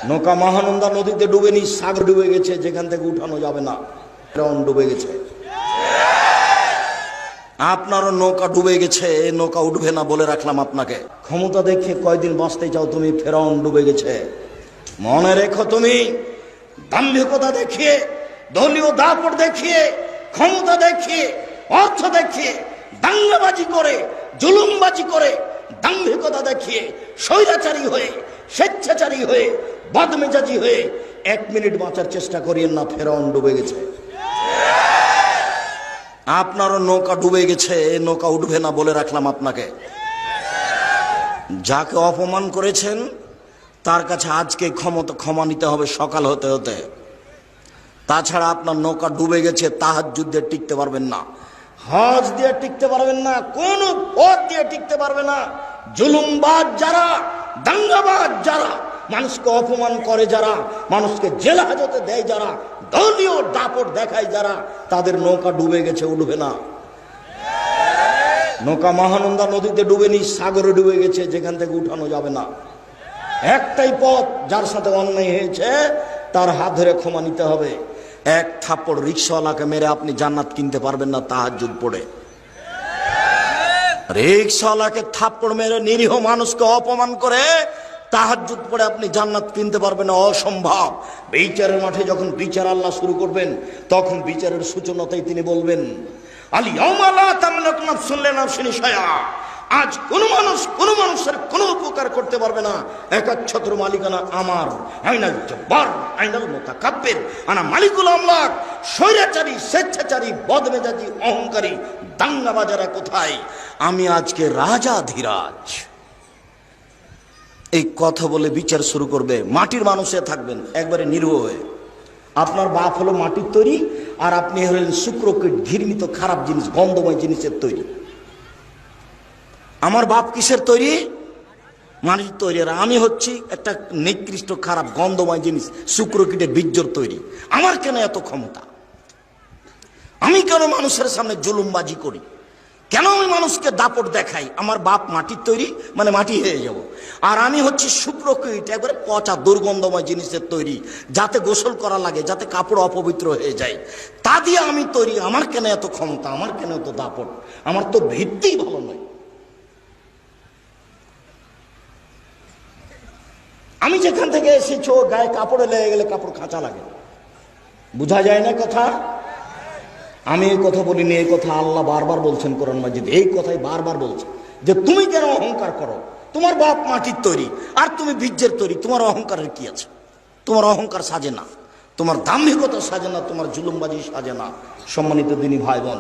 নৌকা মহানন্দা নদীতে ডুবেনি, সাগর ডুবে গেছে, যেখান থেকে উঠানো যাবে না, ডুবে গেছে। আপনারও নৌকা ডুবে গেছে, নৌকা উঠবে না বলে রাখলাম আপনাকে। ক্ষমতা দেখে কয়দিন বাঁচতে চাও তুমি? ফেরাউন ডুবে গেছে। মনে রেখো, তুমি দাম্ভিকতা দেখিয়ে, দলীয় দাপট দেখিয়ে, ক্ষমতা দেখিয়ে, অর্থ দেখিয়ে, দাঙ্গাবাজি করে, জুলুমবাজি করে, দাম্ভিকতা দেখিয়ে, স্বৈরাচারী হয়ে, স্বেচ্ছাচারী হয়ে, বদমেজাজি হয়ে 1 মিনিট বাঁচার চেষ্টা করিয়েন না। ফেরাউন ডুবে গেছে। আপনারও নৌকা ডুবে গেছে, নৌকা উঠবে না বলে রাখলাম আপনাকে। যাকে অপমান করেছেন তার কাছে আজকে ক্ষমা নিতে হবে সকাল হতে হতে। তাছাড়া আপনার নৌকা ডুবে গেছে, তাহাজ্জুদ দিয়ে টিকতে পারবেন না, হজ দিয়ে টিকতে পারবেন না, কোন পথ দিয়ে টিকতে পারবে না। জুলুমবাজ যারা, দাঙ্গাবাজ যারা, মানুষকে অপমান করে যারা, মানুষকে জেল হাজতে দেয় যারা, দলীয় দাপট দেখায় যারা, তাদের নৌকা ডুবে গেছে, উঠবে না। নৌকা মহানন্দা নদীতে ডুবেনি, সাগরে ডুবে গেছে, যেখান থেকে উঠানো যাবে না। একটাই পথ, যার সাথে অন্যায় হয়েছে তার হাত ধরে ক্ষমা নিতে হবে। 1 থাপ্পড় রিক্সাওয়ালাকে মেরে আপনি জান্নাত কিনতে পারবেন না তাহাজ্জুদ পড়ে। রিক্সাওয়ালাকে থাপ্পড় মেরে, নিরীহ মানুষকে অপমান করে তাহাজ্জুদ পড়ে আপনি জান্নাত কিনতে পারবেন না, অসম্ভব। বিচারের মাঠে যখন বিচার আল্লাহ শুরু করবেন, তখন বিচারের সূচনাতেই তিনি বলবেন, আল-ইয়াওমা লা তামলিকু নাফসুন লিনাফসিন শাইআ। আজ কোন মানুষের কোনো উপকার করতে পারবে না, একচ্ছত্র মালিকানা আমার। আইনাল জব্বার, আইনাল মুতাকাব্বির, আনা মালিকুল আমলাক। স্বৈরাচারী, স্বেচ্ছাচারী, বদমেজাজি, অহংকারী, দাঙ্গাবাজারা কোথায়? আমি আজকে রাজাধিরাজ। এই কথা বলে বিচার শুরু করবে। মাটির মানুষে থাকবেন একবারে নিরীহ হয়ে। আপনার বাপ হলো মাটির তৈরি, আর আপনি হলেন শুক্রকীট, ঘৃণিত খারাপ জিনিস, গন্ধময় জিনিসের তৈরি। আমার বাপ কিসের তৈরি? মাটির তৈরি। আর আমি হচ্ছি একটা নিকৃষ্ট, খারাপ, গন্ধময় জিনিস, শুক্রকীটের বীর্যর তৈরি। আমার কেন এত ক্ষমতা? আমি কেন মানুষের সামনে জুলুমবাজি করি? কেন আমি মানুষকে দাপট দেখাই? আমার বাপ মাটির তৈরি, মানে মাটি হয়ে যাব। আর আমি হচ্ছি শুক্রকীট, একবারে পচা, দুর্গন্ধময় জিনিসের তৈরি, যাতে গোসল করা লাগে, যাতে কাপড় অপবিত্র হয়ে যায়, তা দিয়ে আমি তৈরি। আমার কেন এত ক্ষমতা? আমার কেন এত দাপট? আমার তো ভিত্তিই ভালো নয়। আমি যেখান থেকে এসেছি, ও গায়ে কাপড়ে লেগে গেলে কাপড় খাঁচা লাগে, বোঝা যায় না কথা? আমি এই কথা বলিনি, এই কথা আল্লাহ বারবার বলছেন কোরআন মাজিদ। এই কথাই বারবার বলছে যে তুমি কেন অহংকার করো? তোমার বাপ মাটির তৈরি, আর তুমি বীর্যের তৈরি। তোমার অহংকারের কি আছে? তোমার অহংকার সাজে না, তোমার দাম্ভিকতা সাজে না, তোমার জুলুমবাজি সাজে না। সম্মানিত দিনী ভাই বোন,